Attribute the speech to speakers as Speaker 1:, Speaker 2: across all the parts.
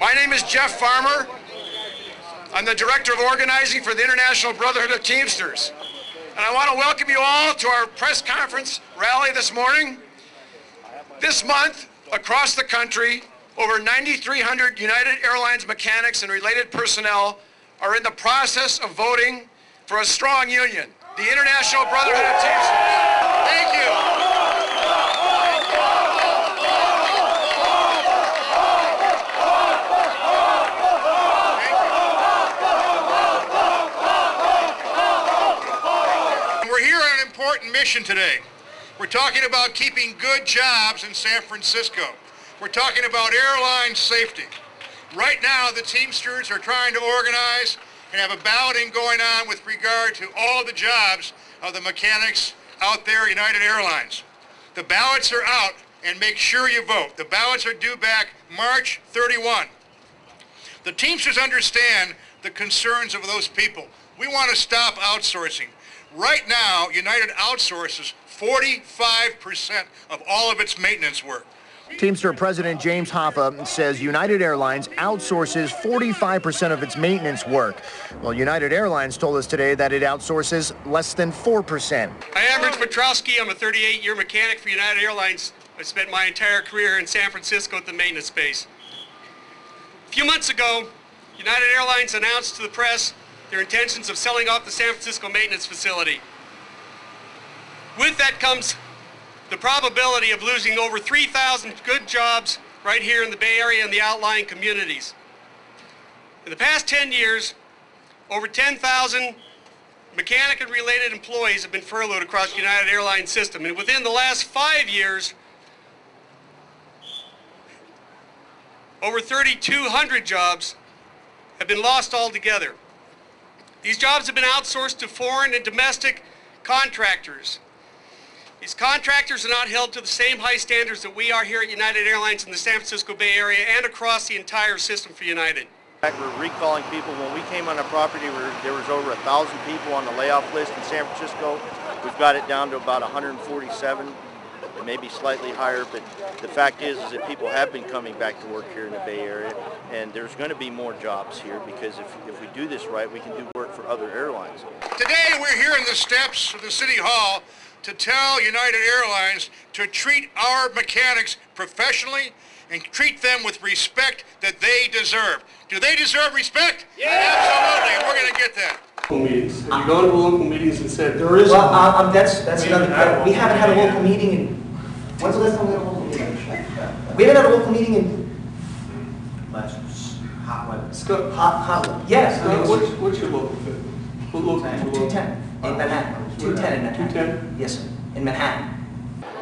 Speaker 1: My name is Jeff Farmer. I'm the Director of Organizing for the International Brotherhood of Teamsters. And I want to welcome you all to our press conference rally this morning. This month, across the country, over 9,300 United Airlines mechanics and related personnel are in the process of voting for a strong union, the International Brotherhood of Teamsters. Thank you. Mission today. We're talking about keeping good jobs in San Francisco. We're talking about airline safety. Right now, the Teamsters are trying to organize and have a balloting going on with regard to all the jobs of the mechanics out there at United Airlines. The ballots are out, and make sure you vote. The ballots are due back March 31. The Teamsters understand the concerns of those people. We want to stop outsourcing. Right now, United outsources 45% of all of its maintenance work.
Speaker 2: Teamster President James Hoffa says United Airlines outsources 45% of its maintenance work. Well, United Airlines told us today that it outsources less than 4%.
Speaker 3: I am Rich Petrowski. I'm a 38-year mechanic for United Airlines. I spent my entire career in San Francisco at the maintenance base. A few months ago, United Airlines announced to the press their intentions of selling off the San Francisco maintenance facility. With that comes the probability of losing over 3,000 good jobs right here in the Bay Area and the outlying communities. In the past 10 years, over 10,000 mechanic and related employees have been furloughed across the United Airlines system, and within the last 5 years, over 3,200 jobs have been lost altogether. These jobs have been outsourced to foreign and domestic contractors. These contractors are not held to the same high standards that we are here at United Airlines in the San Francisco Bay Area and across the entire system for United.
Speaker 4: We're recalling people. When we came on the property, there was over 1,000 people on the layoff list in San Francisco. We've got it down to about 147. It may be slightly higher, but the fact is that people have been coming back to work here in the Bay Area, and there's going to be more jobs here because if we do this right, we can do work for other airlines.
Speaker 1: Today we're here in the steps of the City Hall to tell United Airlines to treat our mechanics professionally and treat them with respect that they deserve. Do they deserve respect? Yeah. Absolutely, and we're going to get that.
Speaker 3: Meetings. Have you gone to local meetings and said there is?
Speaker 5: Well, that's another. We haven't had a local meeting in. When's the last time we had a local meeting? We haven't had a local meeting in. Hot. Yes.
Speaker 3: What's your local fit?
Speaker 5: 210 in Manhattan. 210 in Manhattan. 210. Yes, sir. In Manhattan.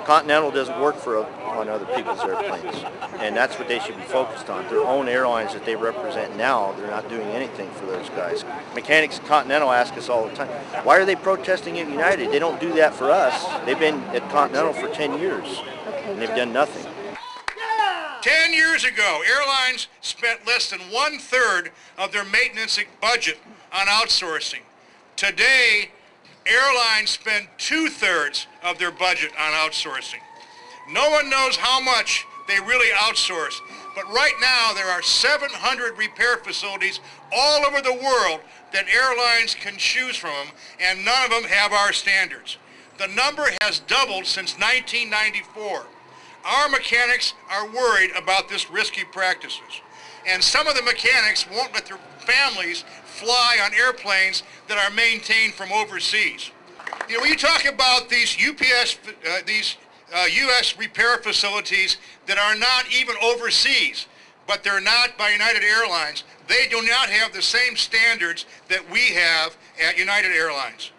Speaker 4: Continental doesn't work on other people's airplanes, and that's what they should be focused on. Their own airlines that they represent now, they're not doing anything for those guys. Mechanics at Continental ask us all the time, why are they protesting at United? They don't do that for us. They've been at Continental for 10 years, and they've done nothing.
Speaker 1: 10 years ago, airlines spent less than 1/3 of their maintenance budget on outsourcing. Today, airlines spend 2/3 of their budget on outsourcing. No one knows how much they really outsource, but right now there are 700 repair facilities all over the world that airlines can choose from, and none of them have our standards. The number has doubled since 1994. Our mechanics are worried about this risky practices, and some of the mechanics won't let their families fly on airplanes that are maintained from overseas. You know, when you talk about these U.S. repair facilities that are not even overseas, but they're not by United Airlines, they do not have the same standards that we have at United Airlines.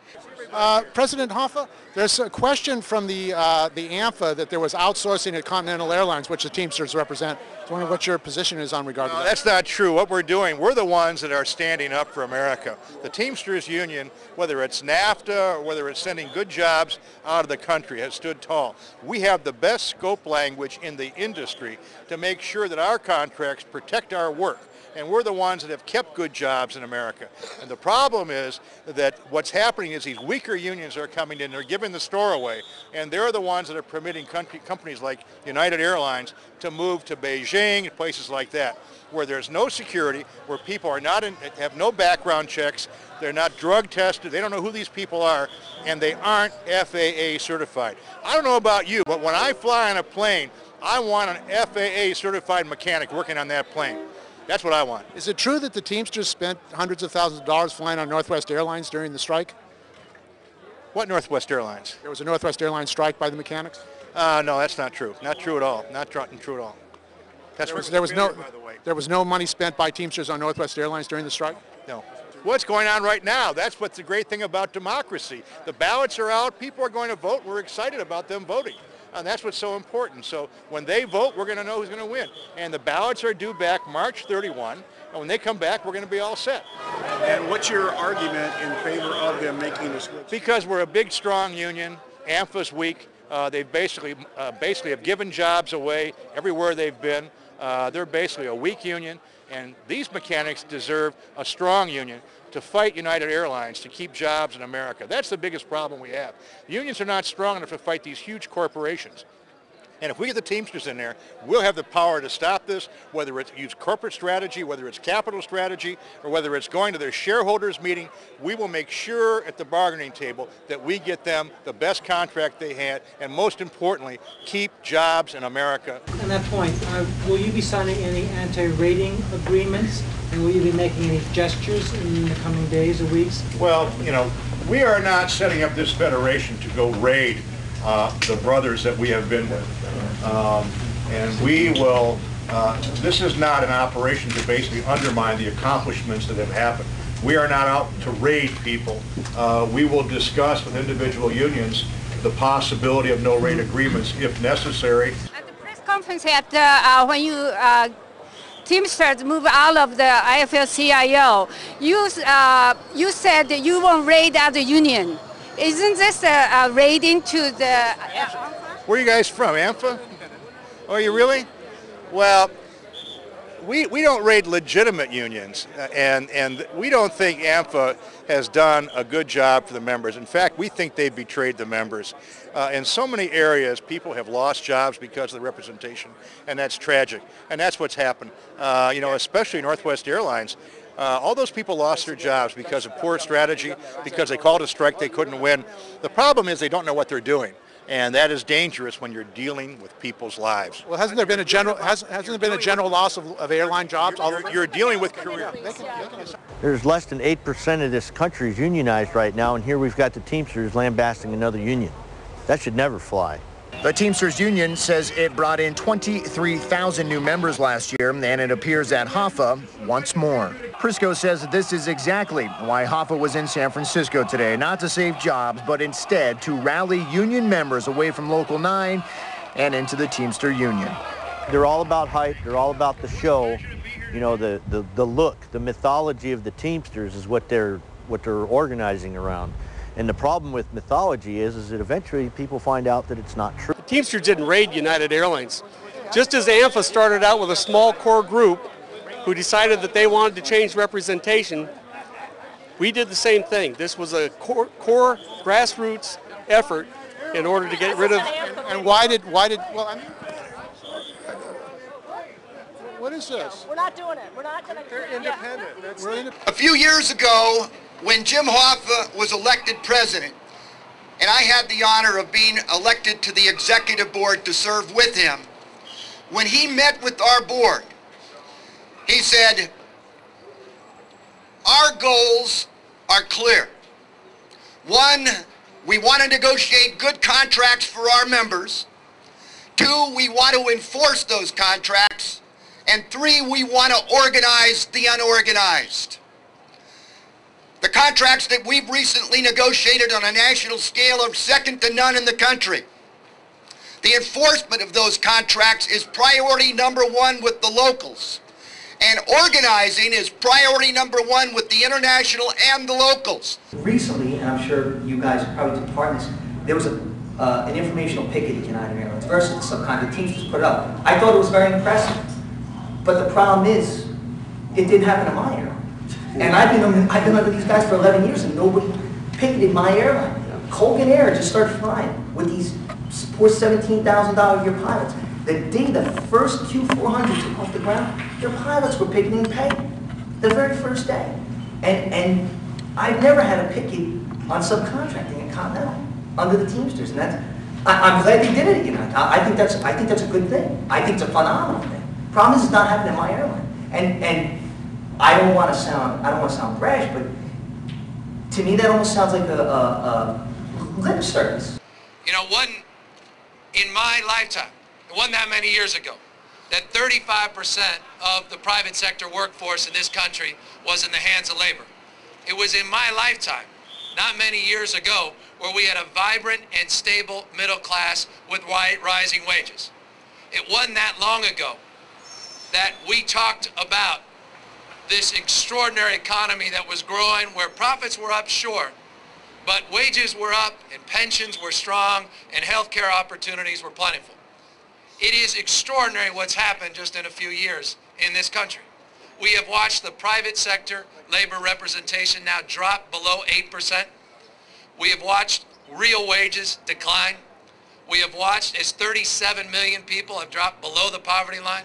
Speaker 6: President Hoffa, there's a question from the AMFA that there was outsourcing at Continental Airlines, which the Teamsters represent. I was wondering what your position is on regard to that.
Speaker 1: That's not true. What we're doing, we're the ones that are standing up for America. The Teamsters Union, whether it's NAFTA or whether it's sending good jobs out of the country, has stood tall. We have the best scope language in the industry to make sure that our contracts protect our work.
Speaker 7: and we're the ones that have kept good jobs in America. And the problem is that what's happening is these weaker unions are coming in, they're giving the store away, and they're the ones that are permitting companies like United Airlines to move to Beijing and places like that, where there's no security, where people are not have no background checks, they're not drug tested, they don't know who these people are, and they aren't FAA certified. I don't know about you, but when I fly on a plane, I want an FAA certified mechanic working on that plane. That's what I want.
Speaker 6: Is it true that the Teamsters spent hundreds of thousands of dollars flying on Northwest Airlines during the strike?
Speaker 7: What Northwest Airlines?
Speaker 6: There was a Northwest Airlines strike by the mechanics?
Speaker 7: No, that's not true. Not true at all. Not true at all.
Speaker 6: There was no money spent by Teamsters on Northwest Airlines during the strike?
Speaker 7: No. What's going on right now? That's what's the great thing about democracy. The ballots are out. People are going to vote. We're excited about them voting. And that's what's so important. So when they vote, we're going to know who's going to win. And the ballots are due back March 31. And when they come back, we're going to be all set.
Speaker 8: And what's your argument in favor of them making the switch?
Speaker 7: Because we're a big, strong union. AMFA's weak. They basically have given jobs away everywhere they've been. They're basically a weak union. And these mechanics deserve a strong union to fight United Airlines to keep jobs in America. That's the biggest problem we have. Unions are not strong enough to fight these huge corporations. And if we get the Teamsters in there, we'll have the power to stop this, whether it's use corporate strategy, whether it's capital strategy, or whether it's going to their shareholders meeting. We will make sure at the bargaining table that we get them the best contract they had, and most importantly, keep jobs in America.
Speaker 9: On that point, will you be signing any anti-rating agreements, and will you be making any gestures in the coming days or weeks?
Speaker 1: Well, you know, we are not setting up this federation to go raid the brothers that we have been with. And we will, this is not an operation to basically undermine the accomplishments that have happened. We are not out to raid people. We will discuss with individual unions the possibility of no raid agreements if necessary.
Speaker 10: At the press conference when you Teamsters move out of the AFL-CIO, you said that you won't raid other union. Isn't this a raiding to the...
Speaker 7: Where are you guys from, AMFA? Oh, are you really? Well, we don't raid legitimate unions, and we don't think AMFA has done a good job for the members. In fact, we think they betrayed the members. In so many areas, people have lost jobs because of the representation, and that's tragic. And that's what's happened. You know, especially Northwest Airlines. All those people lost their jobs because of poor strategy, because they called a strike they couldn't win. The problem is they don't know what they're doing, and that is dangerous when you're dealing with people's lives.
Speaker 6: Well, hasn't there been a general loss of airline jobs?
Speaker 7: You're dealing with career.
Speaker 4: There's less than 8% of this country is unionized right now, and here we've got the Teamsters lambasting another union. That should never fly.
Speaker 2: The Teamsters Union says it brought in 23,000 new members last year, and it appears that Hoffa wants more. Prisco says this is exactly why Hoffa was in San Francisco today, not to save jobs, but instead to rally union members away from Local 9 and into the Teamster Union.
Speaker 4: They're all about hype. They're all about the show. You know, the look, the mythology of the Teamsters is what they're organizing around. And the problem with mythology is that eventually people find out that it's not true.
Speaker 3: The Teamsters didn't raid United Airlines. Just as AMFA started out with a small core group who decided that they wanted to change representation, we did the same thing. This was a core grassroots effort in order to get rid of...
Speaker 6: And why did, well, I mean, what is this?
Speaker 11: We're not doing it. We're not going to...
Speaker 6: They're independent.
Speaker 12: A few years ago, when Jim Hoffa was elected president, and I had the honor of being elected to the executive board to serve with him, when he met with our board, he said, our goals are clear. One, we want to negotiate good contracts for our members. Two, we want to enforce those contracts. And three, we want to organize the unorganized. The contracts that we've recently negotiated on a national scale are second to none in the country. The enforcement of those contracts is priority number one with the locals. And organizing is priority number one with the international and the locals.
Speaker 5: Recently, and I'm sure you guys probably took part in this, there was an informational picket at United Airlines versus some kind of Teamsters put up. I thought it was very impressive. But the problem is, It didn't happen in my airline. And I've been under these guys for 11 years and nobody picketed my airline. Colgan Air just started flying with these poor $17,000 a year pilots. The day the first Q400 took off the ground, their pilots were picketing pay the very first day. And I've never had a picket on subcontracting at Continental under the Teamsters. And I'm glad they did it again. I think that's a good thing. I think it's a phenomenal thing. Problem is, it's not happening in my airline. And I don't want to sound brash, but to me that almost sounds like a lip service.
Speaker 11: You know, in my lifetime, it wasn't that many years ago, that 35% of the private sector workforce in this country was in the hands of labor. It was in my lifetime, not many years ago, where we had a vibrant and stable middle class with rising wages. It wasn't that long ago that we talked about this extraordinary economy that was growing, where profits were up, sure, but wages were up and pensions were strong and healthcare opportunities were plentiful. It is extraordinary what's happened just in a few years in this country. We have watched the private sector labor representation now drop below 8%. We have watched real wages decline. We have watched as 37 million people have dropped below the poverty line.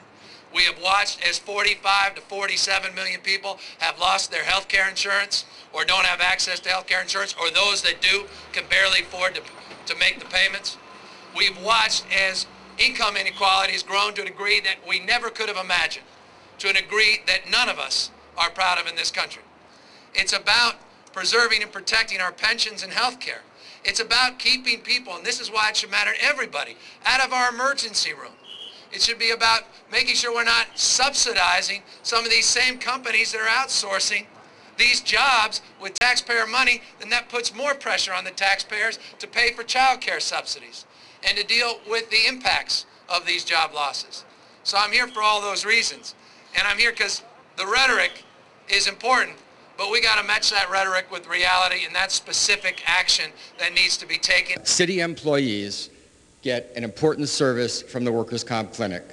Speaker 11: We have watched as 45 to 47 million people have lost their health care insurance or don't have access to health care insurance, or those that do can barely afford to make the payments. We've watched as income inequality has grown to a degree that we never could have imagined, to a degree that none of us are proud of in this country. It's about preserving and protecting our pensions and health care. It's about keeping people, and this is why it should matter to everybody, out of our emergency room. It should be about making sure we're not subsidizing some of these same companies that are outsourcing these jobs with taxpayer money, then that puts more pressure on the taxpayers to pay for child care subsidies and to deal with the impacts of these job losses. So I'm here for all those reasons. And I'm here because the rhetoric is important, but we got to match that rhetoric with reality, and that's specific action that needs to be taken.
Speaker 13: City employees get an important service from the workers' comp clinic.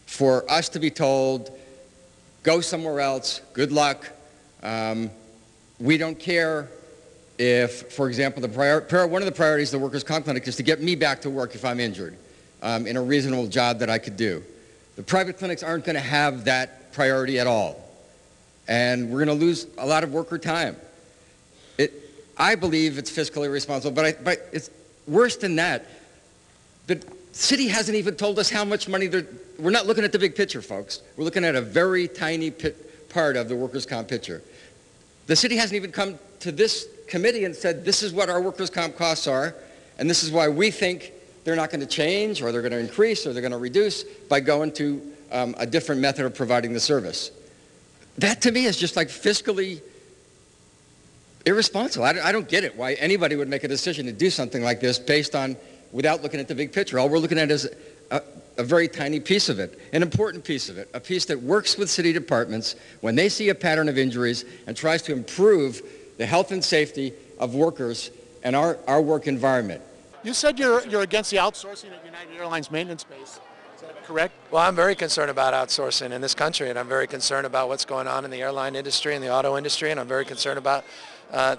Speaker 13: For us to be told, go somewhere else, good luck, we don't care if, for example, one of the priorities of the workers' comp clinic is to get me back to work if I'm injured in a reasonable job that I could do. The private clinics aren't going to have that priority at all. And we're going to lose a lot of worker time. I believe it's fiscally responsible, but it's worse than that. The city hasn't even told us how much money we're not looking at the big picture, folks. We're looking at a very tiny part of the workers' comp picture. The city hasn't even come to this committee and said, this is what our workers' comp costs are, and this is why we think they're not going to change, or they're going to increase, or they're going to reduce by going to a different method of providing the service. That, to me, is just like fiscally irresponsible. I don't get it, why anybody would make a decision to do something like this based on, without looking at the big picture. All we're looking at is a very tiny piece of it, an important piece of it, a piece that works with city departments when they see a pattern of injuries and tries to improve the health and safety of workers and our work environment.
Speaker 6: You said you're against the outsourcing at United Airlines maintenance base. Is that correct?
Speaker 11: Well, I'm very concerned about outsourcing in this country, and I'm very concerned about what's going on in the airline industry and the auto industry, and I'm very concerned about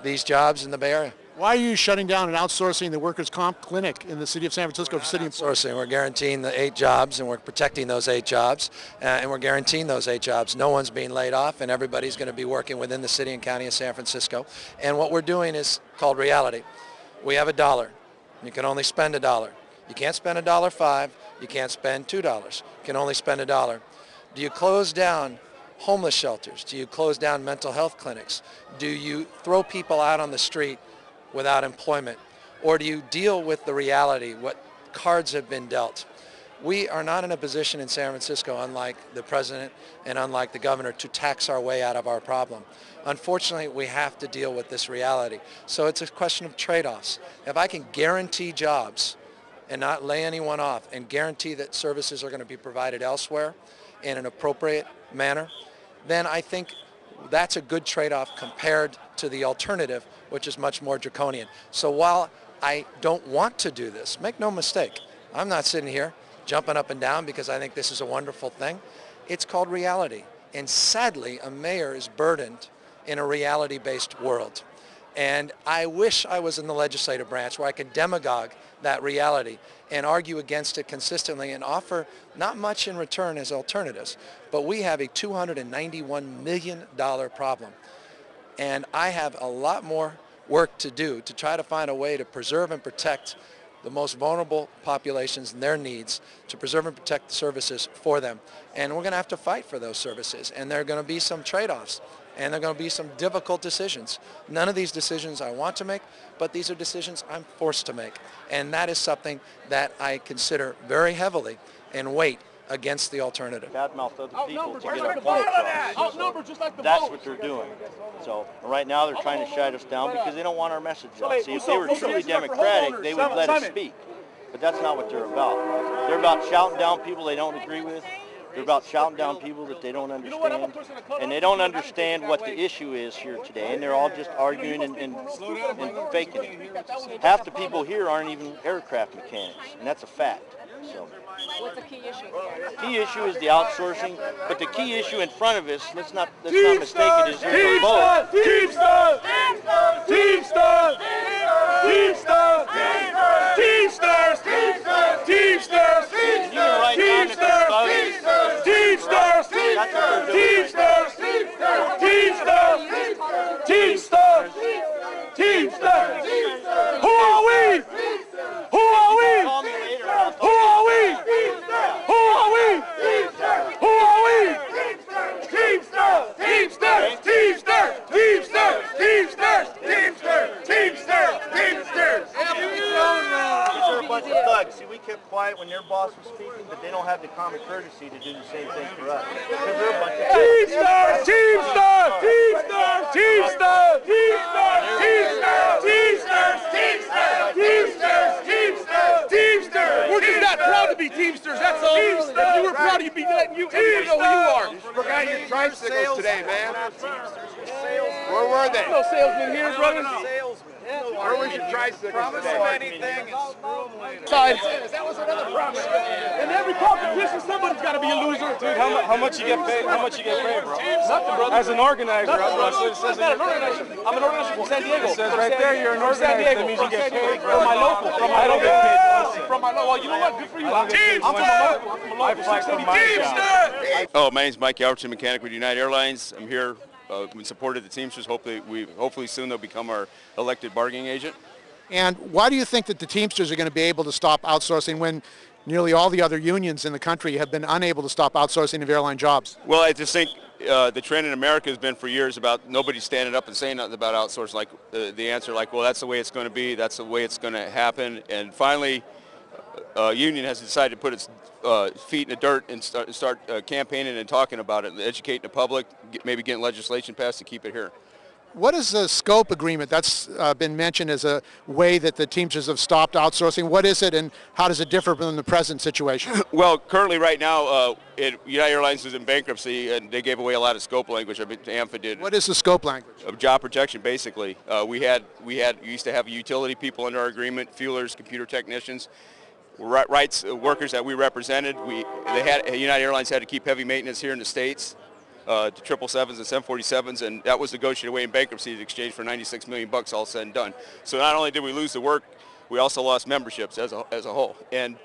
Speaker 11: these jobs in the Bay Area.
Speaker 6: Why are you shutting down and outsourcing the workers' comp clinic in the city of San Francisco for city employees?
Speaker 11: We're guaranteeing the 8 jobs, and we're protecting those 8 jobs, and we're guaranteeing those 8 jobs. No one's being laid off, and everybody's going to be working within the city and county of San Francisco. And what we're doing is called reality. We have $1. You can only spend $1. You can't spend $1.05. You can't spend $2. You can only spend $1. Do you close down homeless shelters? Do you close down mental health clinics? Do you throw people out on the street without employment? Or do you deal with the reality, what cards have been dealt? We are not in a position in San Francisco, unlike the president and unlike the governor, to tax our way out of our problem. Unfortunately, we have to deal with this reality. So it's a question of trade-offs. If I can guarantee jobs and not lay anyone off and guarantee that services are going to be provided elsewhere in an appropriate manner, then I think that's a good trade-off compared to the alternative, which is much more draconian. So while I don't want to do this, make no mistake, I'm not sitting here jumping up and down because I think this is a wonderful thing. It's called reality. And sadly, a mayor is burdened in a reality-based world. And I wish I was in the legislative branch where I could demagogue that reality and argue against it consistently and offer not much in return as alternatives. But we have a $291 million problem. And I have a lot more work to do to try to find a way to preserve and protect the most vulnerable populations and their needs, to preserve and protect the services for them. And we're going to have to fight for those services. And there are going to be some trade-offs. And there are going to be some difficult decisions. None of these decisions I want to make, but these are decisions I'm forced to make. And that is something that I consider very heavily and weight against the alternative.
Speaker 4: Badmouth other people to get a point across. So that's what they're doing. So right now they're trying to shut us down because they don't want our message out. See, if they were truly democratic, they would let us speak. But that's not what they're about. They're about shouting down people they don't agree with. They're about shouting down people that they don't understand. And they don't understand what the issue is here today. And they're all just arguing and faking it. Half the people here aren't even aircraft mechanics. And that's a fact. So.
Speaker 14: What's the key issue?
Speaker 4: The key issue is the outsourcing, but the key issue in front of us, let's not mistake it, is there's a vote.
Speaker 14: Teamsters! Teamsters! Teamsters! Teamsters! Teamsters!
Speaker 4: You can write down the
Speaker 14: Teamsters! Teamsters! Teamsters! Teamsters! Teamsters! Who are we? Who are we? Who are we? Who are we? Who are we? Teamsters! Teamsters! Teamsters! Teamsters! Teamsters! Teamsters! Teamsters! Teamsters!
Speaker 4: These are a bunch of thugs. See, we kept quiet when their boss was speaking, but they don't have the common courtesy to do the same thing for us. Because they're a bunch of
Speaker 14: Teamsters! Teamsters! Teamsters! Teamsters! Teamsters! Teamsters! Teamsters! Teamsters! Teamsters! Teamsters! We're just not proud to be Teamsters, that's all. If you were proud, you'd be letting you know who you are.
Speaker 8: Look at your tricycles today, man. Where were they?
Speaker 14: No salesman here, brother.
Speaker 8: Where was your tricycle today?
Speaker 14: That was another promise. In every competition, somebody's got to be a loser.
Speaker 15: Dude, how much you get paid? How much you get paid, bro?
Speaker 14: Nothing, brother.
Speaker 15: As an organizer,
Speaker 14: I'm not an organizer. I'm an organizer from San Diego.
Speaker 15: It says right there you're an organizer. That means you get paid, bro.
Speaker 14: From my local.
Speaker 15: I don't get paid.
Speaker 14: From my local. Well, you know what? Good for you. I'm from a local.
Speaker 15: I fight for my job.
Speaker 16: Oh, my name's Mike Albertson, mechanic with United Airlines. I'm here in support of the Teamsters. Hopefully soon they'll become our elected bargaining agent.
Speaker 6: And why do you think that the Teamsters are going to be able to stop outsourcing when nearly all the other unions in the country have been unable to stop outsourcing of airline jobs?
Speaker 16: Well, I just think the trend in America has been for years about nobody standing up and saying nothing about outsourcing. Like the answer, like, well, that's the way it's going to be. That's the way it's going to happen. And finally, union has decided to put its feet in the dirt and start campaigning and talking about it, and educating the public, maybe getting legislation passed to keep it here.
Speaker 6: What is the scope agreement? That's been mentioned as a way that the Teamsters have stopped outsourcing. What is it, and how does it differ from the present situation?
Speaker 16: Well, currently right now, United Airlines is in bankruptcy, and they gave away a lot of scope language. I mean, AMFA did.
Speaker 6: What is the scope language?
Speaker 16: Of job protection, basically. We used to have utility people under our agreement, fuelers, computer technicians, rights workers that we represented. United Airlines had to keep heavy maintenance here in the States. To 777s and 747s, and that was negotiated away in bankruptcy in exchange for $96 million all said and done. So not only did we lose the work, we also lost memberships as a whole. And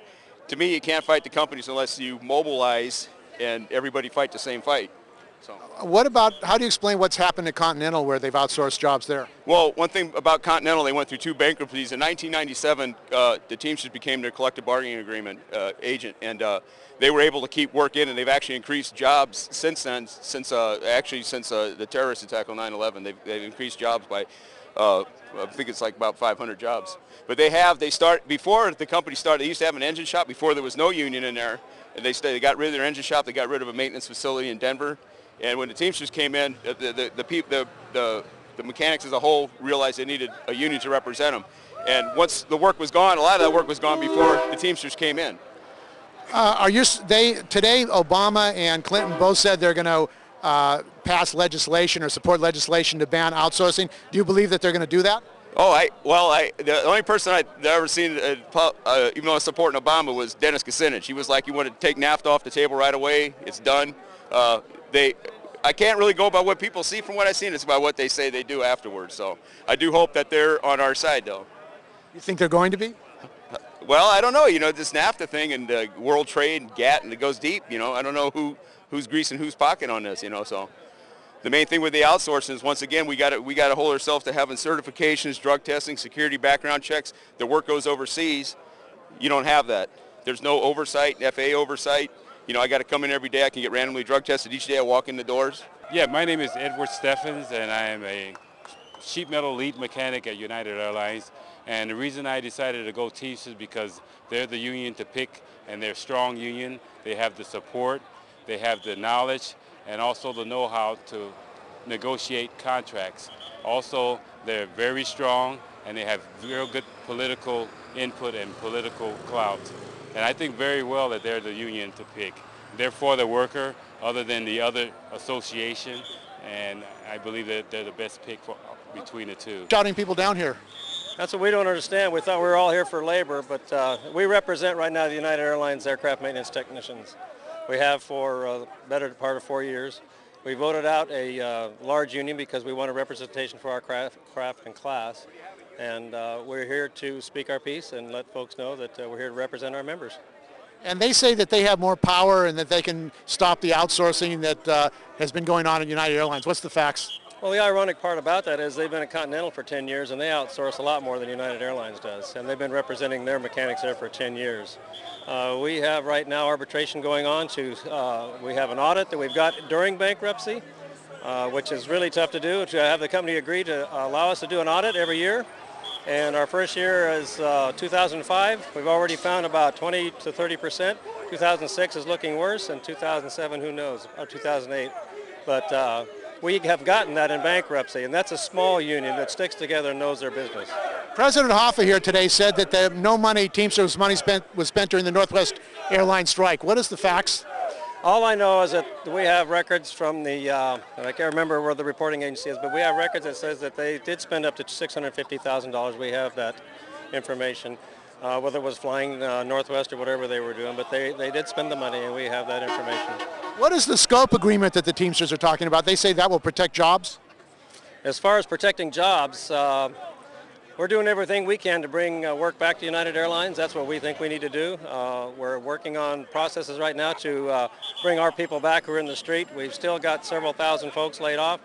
Speaker 16: to me, you can't fight the companies unless you mobilize and everybody fight the same fight. So.
Speaker 6: How do you explain what's happened at Continental where they've outsourced jobs there?
Speaker 16: Well, one thing about Continental, they went through 2 bankruptcies. In 1997, the Teamsters became their collective bargaining agreement agent, and they were able to keep work in, and they've actually increased jobs since then, since the terrorist attack on 9/11. They've increased jobs by, I think it's like about 500 jobs. But before the company started, they used to have an engine shop before there was no union in there. And they got rid of their engine shop, they got rid of a maintenance facility in Denver. And when the Teamsters came in, the mechanics as a whole realized they needed a union to represent them. And once the work was gone, a lot of that work was gone before the Teamsters came in.
Speaker 6: Today, Obama and Clinton both said they're going to pass legislation or support legislation to ban outsourcing. Do you believe that they're going to do that?
Speaker 16: The only person I've ever seen, even though I was supporting Obama, was Dennis Kucinich. He was like, he wanted to take NAFTA off the table right away. It's done. I can't really go by what people see from what I've seen. It's about what they say they do afterwards. So I do hope that they're on our side, though.
Speaker 6: You think they're going to be?
Speaker 16: Well, I don't know. You know, this NAFTA thing and world trade and GATT, and it goes deep. You know, I don't know who's greasing whose pocket on this. You know, so the main thing with the outsourcing is, once again, we got to hold ourselves to having certifications, drug testing, security background checks. The work goes overseas. You don't have that. There's no oversight, FAA oversight. You know, I got to come in every day. I can get randomly drug tested each day I walk in the doors.
Speaker 17: Yeah, my name is Edward Steffens, and I am a sheet metal lead mechanic at United Airlines. And the reason I decided to go Teamsters is because they're the union to pick, and they're a strong union. They have the support, they have the knowledge, and also the know-how to negotiate contracts. Also, they're very strong, and they have real good political input and political clout. And I think very well that they're the union to pick. They're for the worker, other than the other association, and I believe that they're the best pick between the two.
Speaker 6: Shouting people down here.
Speaker 18: That's what we don't understand. We thought we were all here for labor, but we represent right now the United Airlines aircraft maintenance technicians. We have for the better part of 4 years. We voted out a large union because we want a representation for our craft and class. And we're here to speak our piece and let folks know that we're here to represent our members.
Speaker 6: And they say that they have more power and that they can stop the outsourcing that has been going on at United Airlines. What's the facts?
Speaker 18: Well, the ironic part about that is they've been at Continental for 10 years and they outsource a lot more than United Airlines does. And they've been representing their mechanics there for 10 years. We have right now arbitration going on we have an audit that we've got during bankruptcy, which is really tough to do, to have the company agree to allow us to do an audit every year. And our first year is 2005. We've already found about 20 to 30%. 2006 is looking worse, and 2007, who knows, or 2008. But we have gotten that in bankruptcy, and that's a small union that sticks together and knows their business.
Speaker 6: President Hoffa here today said that no money, Teamsters money was spent during the Northwest Airlines strike. What is the facts?
Speaker 18: All I know is that we have records from the, I can't remember where the reporting agency is, but we have records that says that they did spend up to $650,000. We have that information, whether it was flying Northwest or whatever they were doing, but they did spend the money, and we have that information.
Speaker 6: What is the scope agreement that the Teamsters are talking about? They say that will protect jobs?
Speaker 18: As far as protecting jobs, we're doing everything we can to bring work back to United Airlines. That's what we think we need to do. We're working on processes right now to bring our people back who are in the street. We've still got several thousand folks laid off.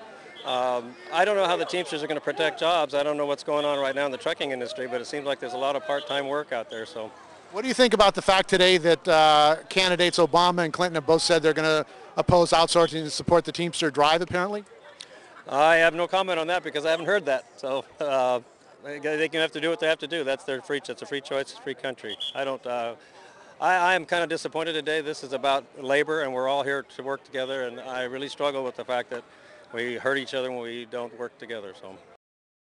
Speaker 18: I don't know how the Teamsters are going to protect jobs. I don't know what's going on right now in the trucking industry, but it seems like there's a lot of part-time work out there. So,
Speaker 6: what do you think about the fact today that candidates Obama and Clinton have both said they're going to oppose outsourcing and support the Teamster drive, apparently?
Speaker 18: I have no comment on that because I haven't heard that. So they can have to do what they have to do. That's their free. It's a free choice. It's a free country. I am kind of disappointed today. This is about labor, and we're all here to work together. And I really struggle with the fact that we hurt each other when we don't work together. So.